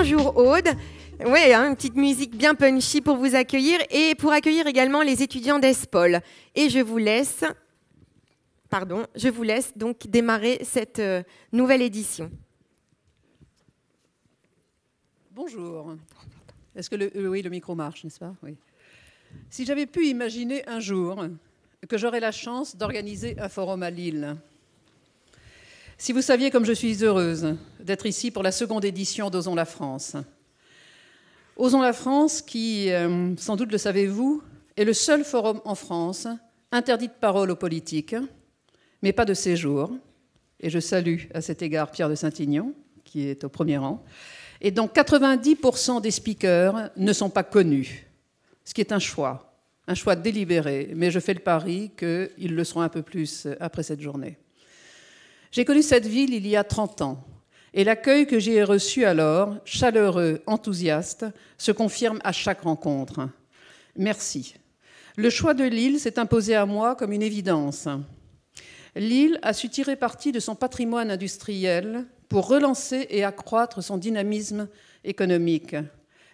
bonjour Aude. Ouais, hein, une petite musique bien punchy pour vous accueillir et pour accueillir également les étudiants d'ESPOL. Et je vous laisse donc démarrer cette nouvelle édition. Bonjour. Est-ce que le micro marche, n'est-ce pas? Oui. Si j'avais pu imaginer un jour que j'aurais la chance d'organiser un forum à Lille, si vous saviez comme je suis heureuse d'être ici pour la seconde édition d'Osons la France. Osons la France qui, sans doute le savez-vous, est le seul forum en France interdit de parole aux politiques, mais pas de séjour. Et je salue à cet égard Pierre de Saint-Ignon, qui est au premier rang. Et donc 90% des speakers ne sont pas connus, ce qui est un choix délibéré. Mais je fais le pari qu'ils le seront un peu plus après cette journée. J'ai connu cette ville il y a 30 ans. Et l'accueil que j'y ai reçu alors, chaleureux, enthousiaste, se confirme à chaque rencontre. Merci. Le choix de Lille s'est imposé à moi comme une évidence. Lille a su tirer parti de son patrimoine industriel pour relancer et accroître son dynamisme économique.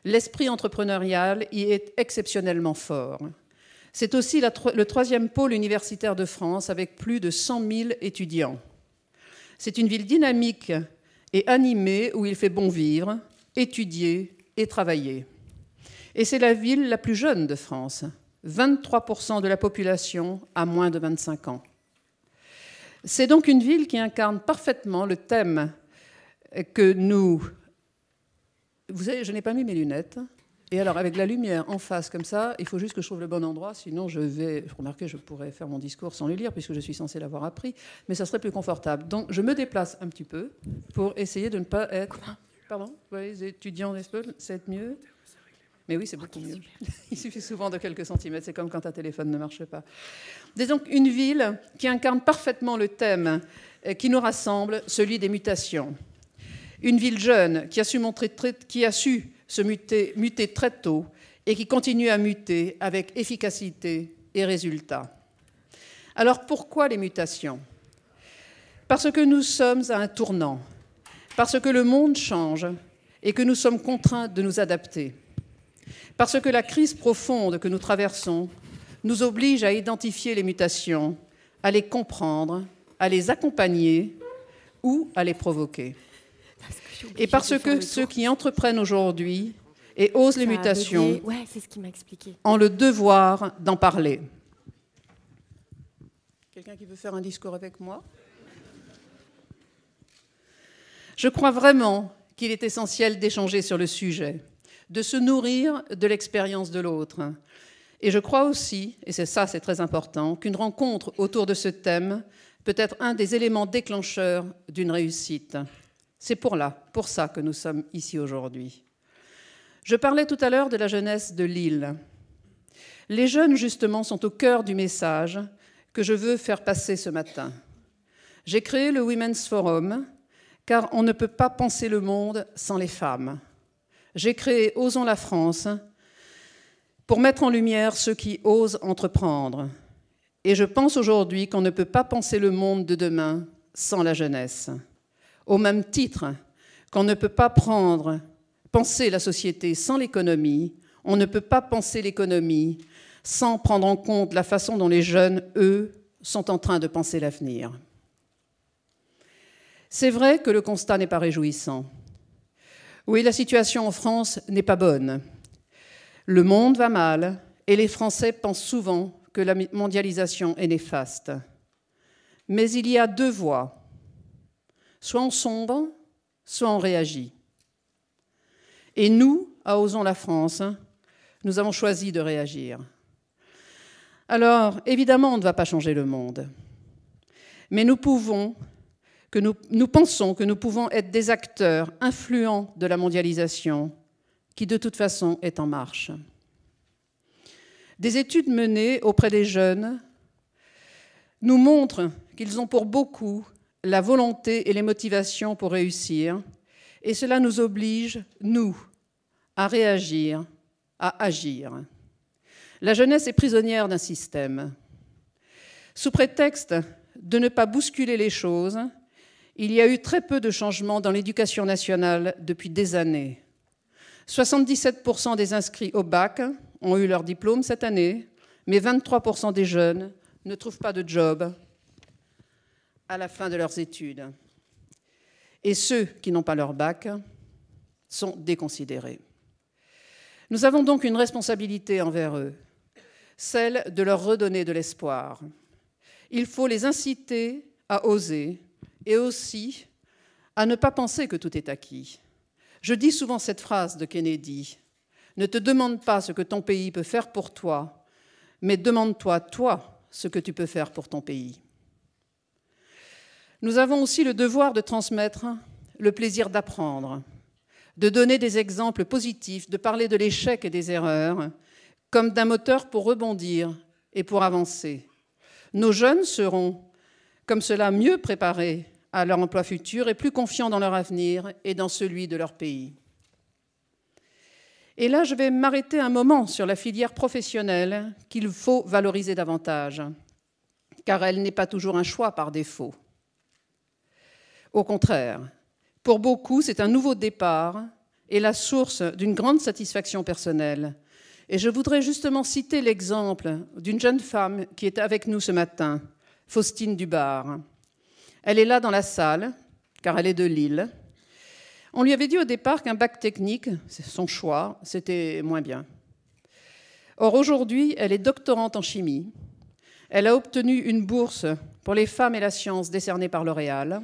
L'esprit entrepreneurial y est exceptionnellement fort. C'est aussi le troisième pôle universitaire de France avec plus de 100 000 étudiants. C'est une ville dynamique et animée où il fait bon vivre, étudier et travailler. Et c'est la ville la plus jeune de France. 23% de la population a moins de 25 ans. C'est donc une ville qui incarne parfaitement le thème que nous... Vous savez, je n'ai pas mis mes lunettes. Et alors, avec la lumière en face comme ça, il faut juste que je trouve le bon endroit, sinon remarquez, je pourrais faire mon discours sans le lire, puisque je suis censée l'avoir appris, mais ça serait plus confortable. Donc, je me déplace un petit peu pour essayer de ne pas être... Pardon? Oui, les étudiants d'ESPOL, c'est mieux? Mais oui, c'est beaucoup mieux. Il suffit souvent de quelques centimètres, c'est comme quand un téléphone ne marche pas. C'est donc une ville qui incarne parfaitement le thème qui nous rassemble, celui des mutations. Une ville jeune qui a su se muter très tôt et qui continue à muter avec efficacité et résultat. Alors pourquoi les mutations? Parce que nous sommes à un tournant, parce que le monde change et que nous sommes contraints de nous adapter, parce que la crise profonde que nous traversons nous oblige à identifier les mutations, à les comprendre, à les accompagner ou à les provoquer. Et parce que ceux qui entreprennent aujourd'hui et osent les mutations ont le devoir d'en parler. Quelqu'un qui veut faire un discours avec moi? Je crois vraiment qu'il est essentiel d'échanger sur le sujet, de se nourrir de l'expérience de l'autre. Et je crois aussi, et c'est très important, qu'une rencontre autour de ce thème peut être un des éléments déclencheurs d'une réussite. C'est pour ça que nous sommes ici aujourd'hui. Je parlais tout à l'heure de la jeunesse de Lille. Les jeunes, justement, sont au cœur du message que je veux faire passer ce matin. J'ai créé le Women's Forum, car on ne peut pas penser le monde sans les femmes. J'ai créé Osons la France pour mettre en lumière ceux qui osent entreprendre. Et je pense aujourd'hui qu'on ne peut pas penser le monde de demain sans la jeunesse. Au même titre qu'on ne peut pas penser la société sans l'économie, on ne peut pas penser l'économie sans prendre en compte la façon dont les jeunes, eux, sont en train de penser l'avenir. C'est vrai que le constat n'est pas réjouissant. Oui, la situation en France n'est pas bonne. Le monde va mal et les Français pensent souvent que la mondialisation est néfaste. Mais il y a deux voies. Soit on sombre, soit on réagit. Et nous, à Osons la France, nous avons choisi de réagir. Alors, évidemment, on ne va pas changer le monde. Mais nous pensons que nous pouvons être des acteurs influents de la mondialisation qui, de toute façon, est en marche. Des études menées auprès des jeunes nous montrent qu'ils ont pour beaucoup la volonté et les motivations pour réussir, et cela nous oblige, nous, à réagir, à agir. La jeunesse est prisonnière d'un système. Sous prétexte de ne pas bousculer les choses, il y a eu très peu de changements dans l'éducation nationale depuis des années. 77% des inscrits au bac ont eu leur diplôme cette année, mais 23% des jeunes ne trouvent pas de job à la fin de leurs études. Et ceux qui n'ont pas leur bac sont déconsidérés. Nous avons donc une responsabilité envers eux, celle de leur redonner de l'espoir. Il faut les inciter à oser et aussi à ne pas penser que tout est acquis. Je dis souvent cette phrase de Kennedy, « Ne te demande pas ce que ton pays peut faire pour toi, mais demande-toi, toi, ce que tu peux faire pour ton pays. » Nous avons aussi le devoir de transmettre le plaisir d'apprendre, de donner des exemples positifs, de parler de l'échec et des erreurs comme d'un moteur pour rebondir et pour avancer. Nos jeunes seront, comme cela, mieux préparés à leur emploi futur et plus confiants dans leur avenir et dans celui de leur pays. Et là, je vais m'arrêter un moment sur la filière professionnelle qu'il faut valoriser davantage, car elle n'est pas toujours un choix par défaut. Au contraire, pour beaucoup, c'est un nouveau départ et la source d'une grande satisfaction personnelle. Et je voudrais justement citer l'exemple d'une jeune femme qui est avec nous ce matin, Faustine Dubar. Elle est là dans la salle, car elle est de Lille. On lui avait dit au départ qu'un bac technique, c'est son choix, c'était moins bien. Or, aujourd'hui, elle est doctorante en chimie. Elle a obtenu une bourse pour les femmes et la science décernée par L'Oréal,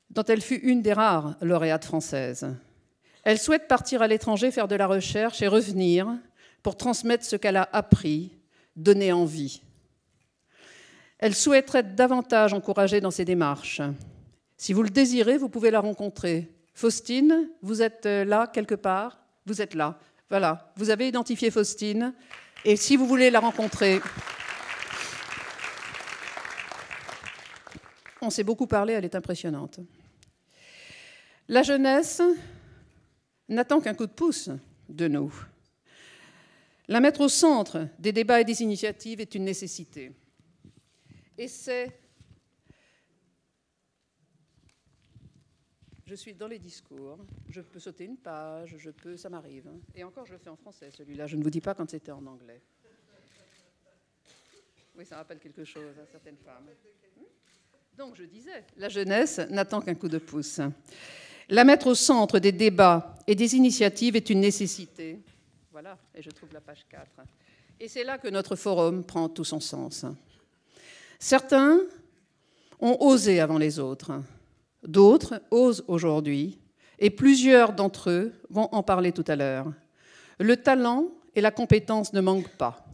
dont elle fut une des rares lauréates françaises. Elle souhaite partir à l'étranger faire de la recherche et revenir pour transmettre ce qu'elle a appris, donner envie. Elle souhaiterait être davantage encouragée dans ses démarches. Si vous le désirez, vous pouvez la rencontrer. Faustine, vous êtes là quelque part? Vous êtes là. Voilà, vous avez identifié Faustine. Et si vous voulez la rencontrer... On s'est beaucoup parlé, elle est impressionnante. La jeunesse n'attend qu'un coup de pouce de nous. La mettre au centre des débats et des initiatives est une nécessité. Et c'est... Je suis dans les discours, je peux sauter une page, ça m'arrive. Et encore, je le fais en français, celui-là. Je ne vous dis pas quand c'était en anglais. Oui, ça rappelle quelque chose à certaines femmes. Donc, je disais, la jeunesse n'attend qu'un coup de pouce. La mettre au centre des débats et des initiatives est une nécessité. Voilà, et je trouve la page 4. Et c'est là que notre forum prend tout son sens. Certains ont osé avant les autres. D'autres osent aujourd'hui, et plusieurs d'entre eux vont en parler tout à l'heure. Le talent et la compétence ne manquent pas.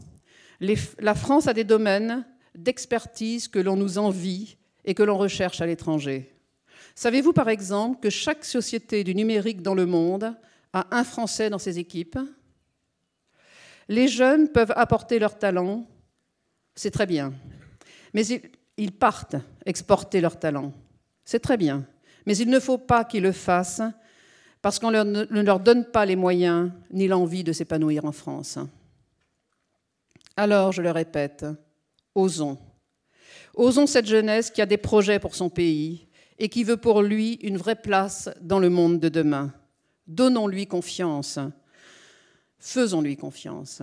La France a des domaines d'expertise que l'on nous envie et que l'on recherche à l'étranger. Savez-vous par exemple que chaque société du numérique dans le monde a un Français dans ses équipes? Les jeunes peuvent apporter leur talent, c'est très bien. Mais ils partent exporter leur talent. C'est très bien. Mais il ne faut pas qu'ils le fassent parce qu'on ne leur donne pas les moyens ni l'envie de s'épanouir en France. Alors, je le répète, osons. Osons cette jeunesse qui a des projets pour son pays et qui veut pour lui une vraie place dans le monde de demain. Donnons-lui confiance. Faisons-lui confiance.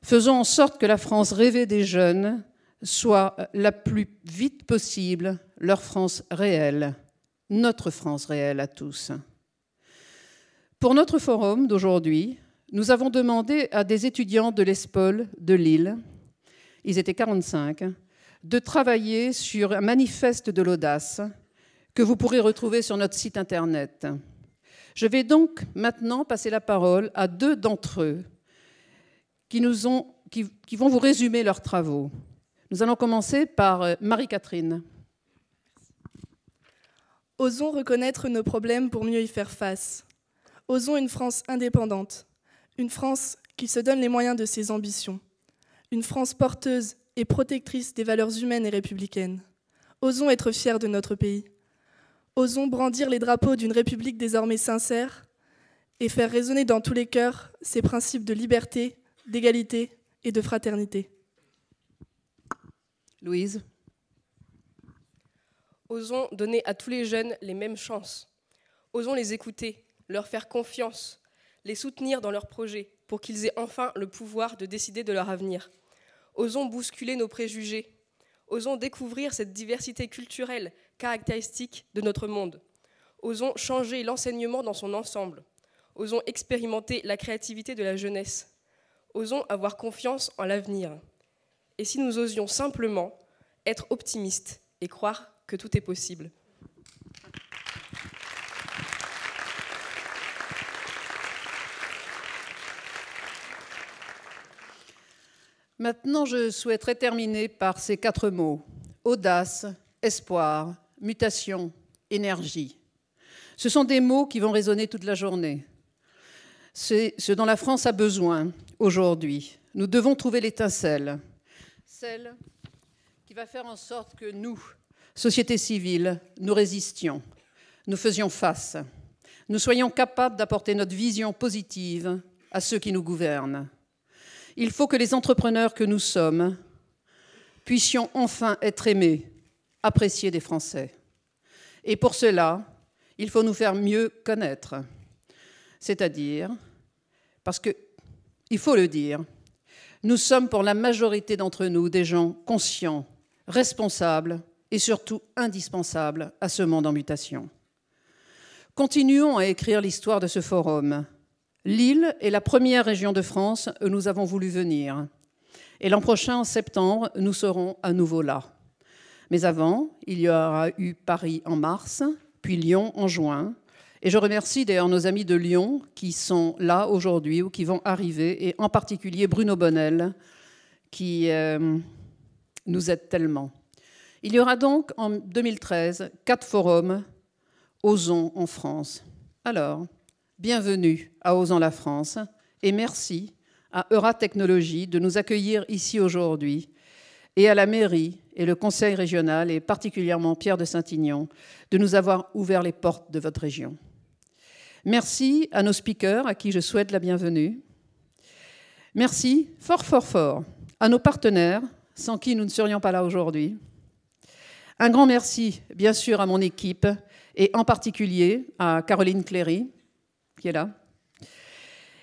Faisons en sorte que la France rêvée des jeunes soit la plus vite possible leur France réelle, notre France réelle à tous. Pour notre forum d'aujourd'hui, nous avons demandé à des étudiants de l'ESPOL de Lille, ils étaient 45, de travailler sur un manifeste de l'audace que vous pourrez retrouver sur notre site internet. Je vais donc maintenant passer la parole à deux d'entre eux qui vont vous résumer leurs travaux. Nous allons commencer par Marie-Catherine. Osons reconnaître nos problèmes pour mieux y faire face. Osons une France indépendante, une France qui se donne les moyens de ses ambitions, une France porteuse et protectrice des valeurs humaines et républicaines. Osons être fiers de notre pays. Osons brandir les drapeaux d'une République désormais sincère et faire résonner dans tous les cœurs ses principes de liberté, d'égalité et de fraternité. Louise. Osons donner à tous les jeunes les mêmes chances. Osons les écouter, leur faire confiance, les soutenir dans leurs projets pour qu'ils aient enfin le pouvoir de décider de leur avenir. Osons bousculer nos préjugés. Osons découvrir cette diversité culturelle caractéristique de notre monde. Osons changer l'enseignement dans son ensemble. Osons expérimenter la créativité de la jeunesse. Osons avoir confiance en l'avenir. Et si nous osions simplement être optimistes et croire que tout est possible. Maintenant, je souhaiterais terminer par ces 4 mots. Audace, espoir, mutation, énergie. Ce sont des mots qui vont résonner toute la journée. C'est ce dont la France a besoin aujourd'hui. Nous devons trouver l'étincelle, celle qui va faire en sorte que nous, société civile, nous résistions, nous faisions face, nous soyons capables d'apporter notre vision positive à ceux qui nous gouvernent. Il faut que les entrepreneurs que nous sommes puissions enfin être aimés, appréciés des Français. Et pour cela, il faut nous faire mieux connaître. C'est-à-dire, parce qu'il faut le dire, nous sommes pour la majorité d'entre nous des gens conscients, responsables et surtout indispensables à ce monde en mutation. Continuons à écrire l'histoire de ce forum. Lille est la première région de France où nous avons voulu venir. Et l'an prochain, en septembre, nous serons à nouveau là. Mais avant, il y aura eu Paris en mars, puis Lyon en juin. Et je remercie d'ailleurs nos amis de Lyon qui sont là aujourd'hui ou qui vont arriver, et en particulier Bruno Bonnel, qui nous aide tellement. Il y aura donc en 2013 4 forums Osons en France. Alors, bienvenue à Osons la France et merci à Euratechnologies de nous accueillir ici aujourd'hui et à la mairie et le conseil régional et particulièrement Pierre de Saint-Ignon de nous avoir ouvert les portes de votre région. Merci à nos speakers à qui je souhaite la bienvenue. Merci fort, fort, fort à nos partenaires sans qui nous ne serions pas là aujourd'hui. Un grand merci, bien sûr, à mon équipe et en particulier à Caroline Cléry, qui est là.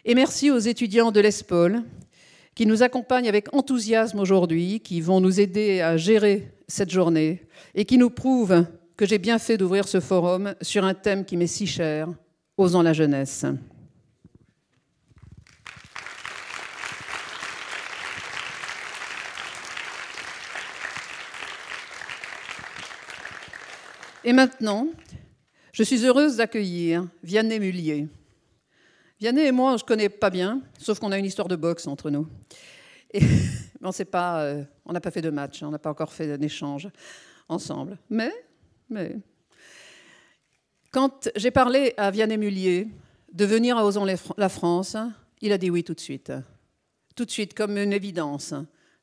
Et merci aux étudiants de l'ESPOL qui nous accompagnent avec enthousiasme aujourd'hui, qui vont nous aider à gérer cette journée et qui nous prouvent que j'ai bien fait d'ouvrir ce forum sur un thème qui m'est si cher, Osons la jeunesse. Et maintenant, je suis heureuse d'accueillir Vianney Mullier. Vianney et moi, on ne se connaît pas bien, sauf qu'on a une histoire de boxe entre nous. Et, on n'a pas fait de match, on n'a pas encore fait d'échange ensemble. Mais quand j'ai parlé à Vianney Mullier de venir à Osons la France, il a dit oui tout de suite. Tout de suite, comme une évidence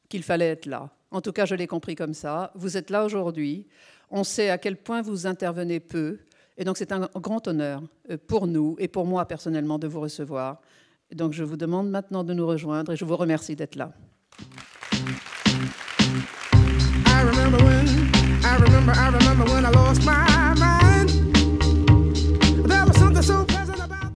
qu'il fallait être là. En tout cas, je l'ai compris comme ça. Vous êtes là aujourd'hui. On sait à quel point vous intervenez peu. Et donc, c'est un grand honneur pour nous et pour moi personnellement de vous recevoir. Et donc, je vous demande maintenant de nous rejoindre et je vous remercie d'être là. I remember when I lost my